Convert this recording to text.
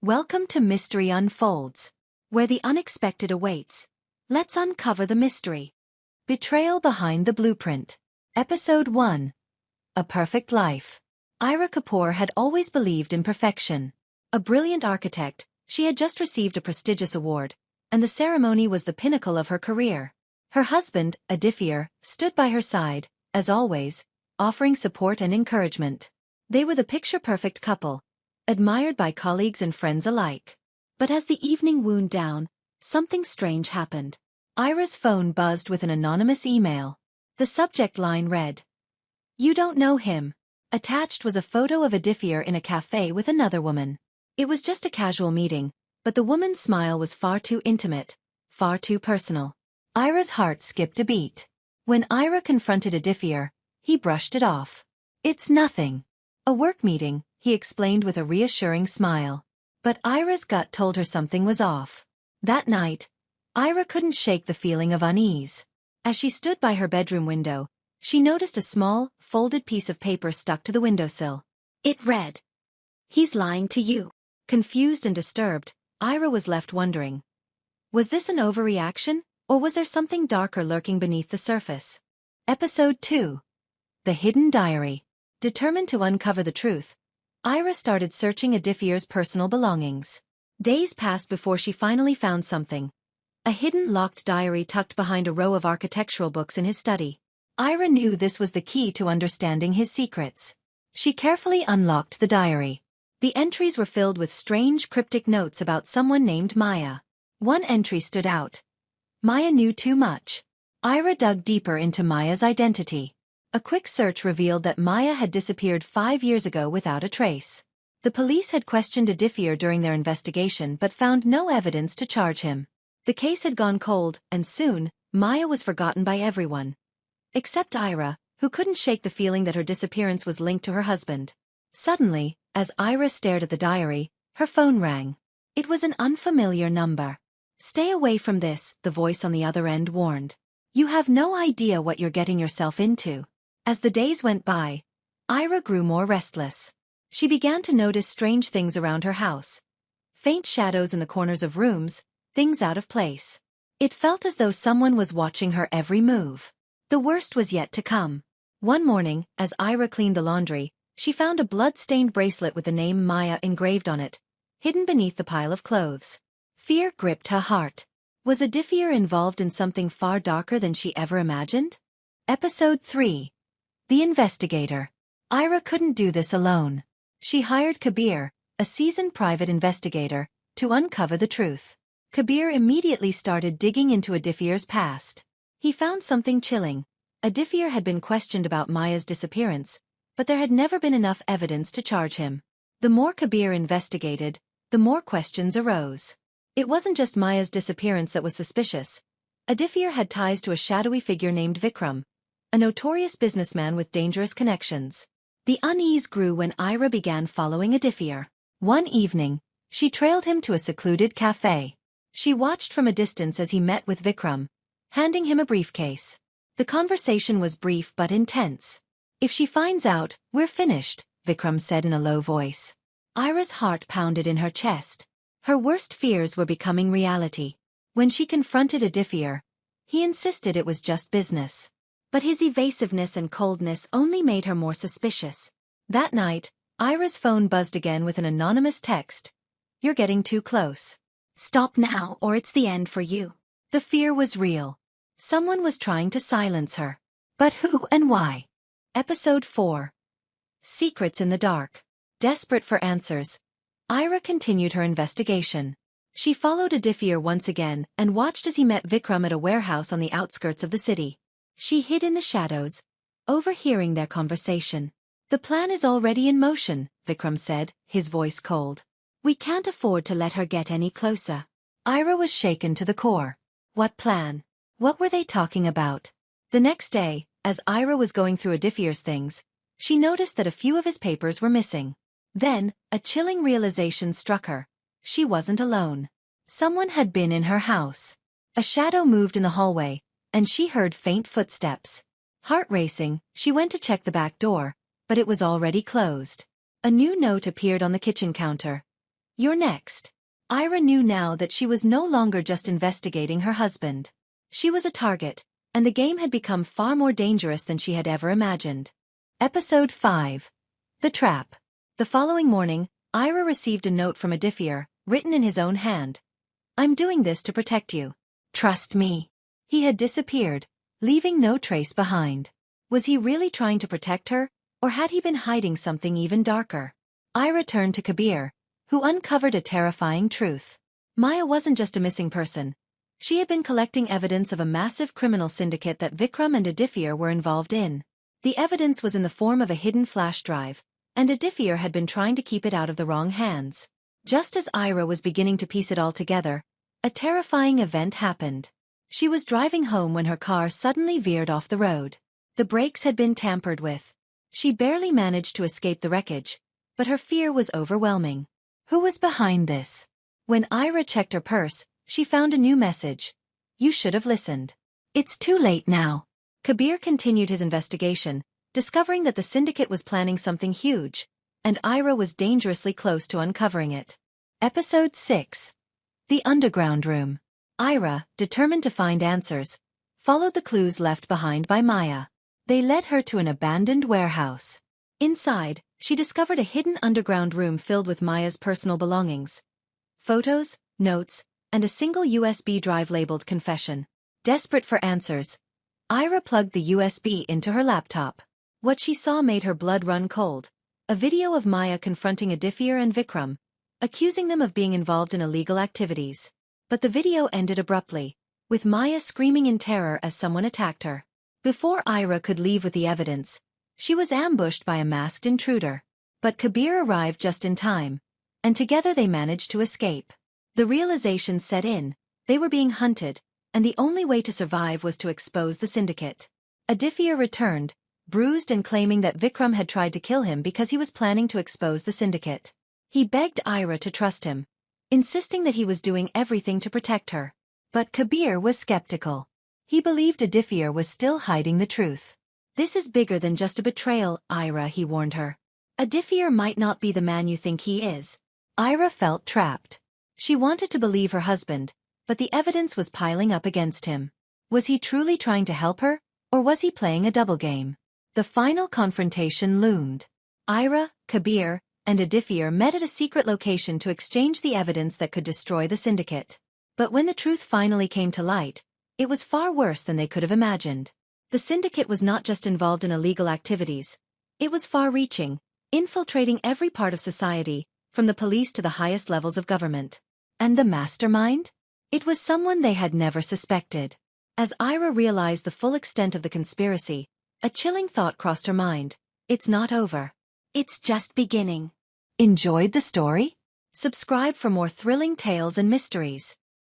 Welcome to Mystery Unfolds, where the unexpected awaits. Let's uncover the mystery. Betrayal Behind the Blueprint. Episode 1. A Perfect Life. Ira Kapoor had always believed in perfection. A brilliant architect, she had just received a prestigious award, and the ceremony was the pinnacle of her career. Her husband, Aditya, stood by her side, as always, offering support and encouragement. They were the picture-perfect couple, admired by colleagues and friends alike. But as the evening wound down, something strange happened. Ira's phone buzzed with an anonymous email. The subject line read, "You don't know him." Attached was a photo of Aditya in a cafe with another woman. It was just a casual meeting, but the woman's smile was far too intimate, far too personal. Ira's heart skipped a beat. When Ira confronted Aditya, he brushed it off. "It's nothing. A work meeting," he explained with a reassuring smile. But Ira's gut told her something was off. That night, Ira couldn't shake the feeling of unease. As she stood by her bedroom window, she noticed a small, folded piece of paper stuck to the windowsill. It read, "He's lying to you." Confused and disturbed, Ira was left wondering. Was this an overreaction, or was there something darker lurking beneath the surface? Episode 2. The Hidden Diary. Determined to uncover the truth, Ira started searching Aditya's personal belongings. Days passed before she finally found something. A hidden locked diary tucked behind a row of architectural books in his study. Ira knew this was the key to understanding his secrets. She carefully unlocked the diary. The entries were filled with strange, cryptic notes about someone named Maya. One entry stood out. Maya knew too much. Ira dug deeper into Maya's identity. A quick search revealed that Maya had disappeared 5 years ago without a trace. The police had questioned Aditya during their investigation but found no evidence to charge him. The case had gone cold, and soon, Maya was forgotten by everyone. Except Ira, who couldn't shake the feeling that her disappearance was linked to her husband. Suddenly, as Ira stared at the diary, her phone rang. It was an unfamiliar number. "Stay away from this," the voice on the other end warned. "You have no idea what you're getting yourself into." As the days went by, Ira grew more restless. She began to notice strange things around her house. Faint shadows in the corners of rooms, things out of place. It felt as though someone was watching her every move. The worst was yet to come. One morning, as Ira cleaned the laundry, she found a blood-stained bracelet with the name Maya engraved on it, hidden beneath the pile of clothes. Fear gripped her heart. Was Aditya involved in something far darker than she ever imagined? Episode 3. The Investigator. Ira couldn't do this alone. She hired Kabir, a seasoned private investigator, to uncover the truth. Kabir immediately started digging into Aditya's past. He found something chilling. Aditya had been questioned about Maya's disappearance, but there had never been enough evidence to charge him. The more Kabir investigated, the more questions arose. It wasn't just Maya's disappearance that was suspicious. Aditya had ties to a shadowy figure named Vikram, a notorious businessman with dangerous connections. The unease grew when Ira began following Aditya. One evening, she trailed him to a secluded cafe. She watched from a distance as he met with Vikram, handing him a briefcase. The conversation was brief but intense. "If she finds out, we're finished," Vikram said in a low voice. Ira's heart pounded in her chest. Her worst fears were becoming reality. When she confronted Aditya, he insisted it was just business. But his evasiveness and coldness only made her more suspicious. That night, Ira's phone buzzed again with an anonymous text. "You're getting too close. Stop now or it's the end for you." The fear was real. Someone was trying to silence her. But who and why? Episode 4. Secrets in the Dark. Desperate for answers, Ira continued her investigation. She followed Aditya once again and watched as he met Vikram at a warehouse on the outskirts of the city. She hid in the shadows, overhearing their conversation. "The plan is already in motion," Vikram said, his voice cold. "We can't afford to let her get any closer." Ira was shaken to the core. What plan? What were they talking about? The next day, as Ira was going through Aditya's things, she noticed that a few of his papers were missing. Then, a chilling realization struck her. She wasn't alone. Someone had been in her house. A shadow moved in the hallway, and she heard faint footsteps. Heart racing, she went to check the back door, but it was already closed. A new note appeared on the kitchen counter. You're next. Ira knew now that she was no longer just investigating her husband. She was a target, and the game had become far more dangerous than she had ever imagined. Episode 5. The Trap. The following morning, Ira received a note from Edifier, written in his own hand. I'm doing this to protect you. Trust me. He had disappeared, leaving no trace behind. Was he really trying to protect her, or had he been hiding something even darker? Ira turned to Kabir, who uncovered a terrifying truth. Maya wasn't just a missing person. She had been collecting evidence of a massive criminal syndicate that Vikram and Edifier were involved in. The evidence was in the form of a hidden flash drive, and Edifier had been trying to keep it out of the wrong hands. Just as Ira was beginning to piece it all together, a terrifying event happened. She was driving home when her car suddenly veered off the road. The brakes had been tampered with. She barely managed to escape the wreckage, but her fear was overwhelming. Who was behind this? When Ira checked her purse, she found a new message. You should have listened. It's too late now. Kabir continued his investigation, discovering that the syndicate was planning something huge, and Ira was dangerously close to uncovering it. Episode 6. The Underground Room. Ira, determined to find answers, followed the clues left behind by Maya. They led her to an abandoned warehouse. Inside, she discovered a hidden underground room filled with Maya's personal belongings. Photos, notes, and a single USB drive labeled Confession. Desperate for answers, Ira plugged the USB into her laptop. What she saw made her blood run cold. A video of Maya confronting Edifier and Vikram, accusing them of being involved in illegal activities. But the video ended abruptly, with Maya screaming in terror as someone attacked her. Before Ira could leave with the evidence, she was ambushed by a masked intruder. But Kabir arrived just in time, and together they managed to escape. The realization set in, they were being hunted, and the only way to survive was to expose the syndicate. Edifier returned, bruised and claiming that Vikram had tried to kill him because he was planning to expose the syndicate. He begged Ira to trust him, insisting that he was doing everything to protect her. But Kabir was skeptical. He believed Edifier was still hiding the truth. This is bigger than just a betrayal, Ira, he warned her. Edifier might not be the man you think he is. Ira felt trapped. She wanted to believe her husband, but the evidence was piling up against him. Was he truly trying to help her, or was he playing a double game? The final confrontation loomed. Ira, Kabir, and Edifier met at a secret location to exchange the evidence that could destroy the syndicate. But when the truth finally came to light, it was far worse than they could have imagined. The syndicate was not just involved in illegal activities. It was far-reaching, infiltrating every part of society, from the police to the highest levels of government. And the mastermind? It was someone they had never suspected. As Ira realized the full extent of the conspiracy, a chilling thought crossed her mind. It's not over. It's just beginning. Enjoyed the story? Subscribe for more thrilling tales and mysteries.